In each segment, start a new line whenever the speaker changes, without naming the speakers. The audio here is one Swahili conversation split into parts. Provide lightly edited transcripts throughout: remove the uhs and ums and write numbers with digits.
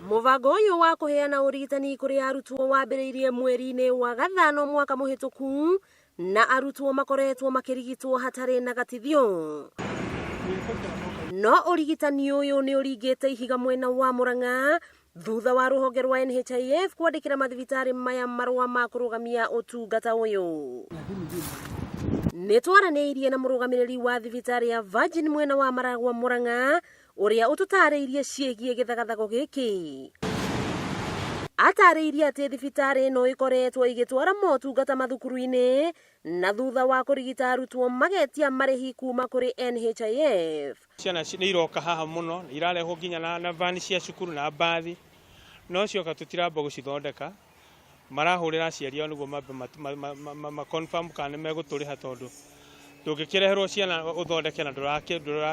Mubango uyu wa kuheana urigitani kuri Arutwo wambiriirie mweri-ini wa Gathano mwaka muhituku, na Arutwo makoretwo makirigitwo hatari na gatithio. No urigitani uyu ni uringite ihiga mwena wa Murang'a thutha wa ruhonge rwa NHIF kwandikira mathibitari maya marua ma kurugamia utungata uyu. Nitwaraniirie na murugamiriri wa thibitari ya Virgin mwena wa Maragwa Murang'a uria ututariirie ciegie Githagathago giki. Atariirie ati thibitari no ikoretwo igitwara motungata mathukuru-ini na thutha wa kurigita Arutwo magetia marihi kuma kuri NHIF.
Ciana ni iroka haha muno irareho nginya na vani cia cukuru na bathi, no cioka tutiramba gucithondeka, marahurira aciari ao niguo ma confirm kana meguturiha tondu ndungikireherwo ciana uthondeke na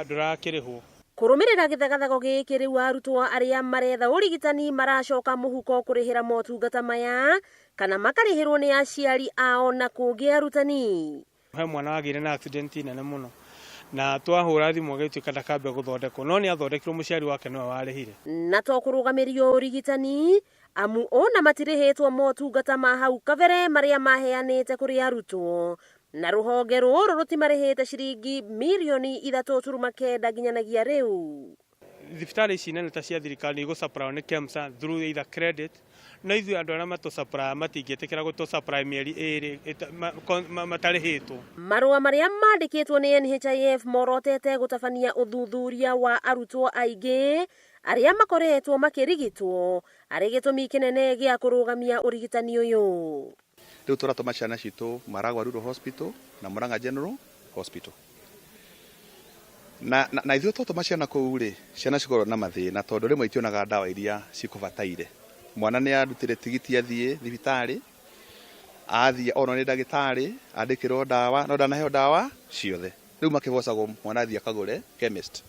ndurakirihwo.
Kurumirira Githagathago giki riu Arutwo aria maretha urigitani maracoka muhuko kurihira motungata maya kana makarihirwo ni aciari ao na kungi arutani.
He mwana agire na accident nene muno na twahura thimu agituika ndakambe guthondekwo, no ni athondekirwo muciari wake no warihire. Na
to kurugamirio urigitani amu ona matirihetwo motungata ma hau kabere maria maheanite kuri Arutwo, na ruhonge ruru rutimarihite ciringi mirioni 3.9 nginyanagia riu.
Thibitari ici nene ta cia thirikari igo supply ni KEMSA through either credit, no ithu andu aria matu supply matingitikira gutu supply mieri iri matarihitwo. Marua
maria mandikitwo ni NHIF morotete gutabania uthuthuria wa Arutwo aingi aria makoretwo makirigitwo ari gitumi kinene gia kurugamia urigitani uyu.
Riu turatuma ciana citu Maragwa Rural Hospital na Murang'a General Hospital. Na ithuĩ twatũma ciana kũu rĩ, ciana cikorwo na mathĩna tondũ rĩmwe itionaga ndawa iria cikũbataire. Mwana nĩ arutire tigiti athiĩ thibitarĩ, athiĩ onwo nĩ ndagĩtarĩ, andĩkĩrwo ndawa, no ndanaheo ndawa ciothe. Rĩu makĩbocagwo mwana athiĩ akagũre chemist.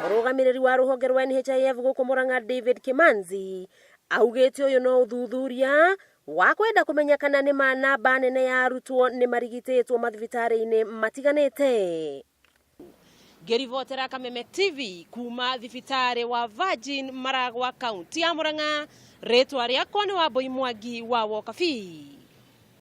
Murugamiriri wa ruhonge rwa NHIF gũkũ Murang'a David Kimanzi augĩte ũyũ no uthuthuria wa kwenda kumenya kana nĩ ma namba nene ya Arutwo nĩ marigitĩtwo mathibitari-inĩ matiganĩte. Gerivotera Kameme TV kuma thibitari wa Virgin Maragwa kaunti ya Murang'a, ritwa riakwa ni Wambui Mwangi wa Wokabi.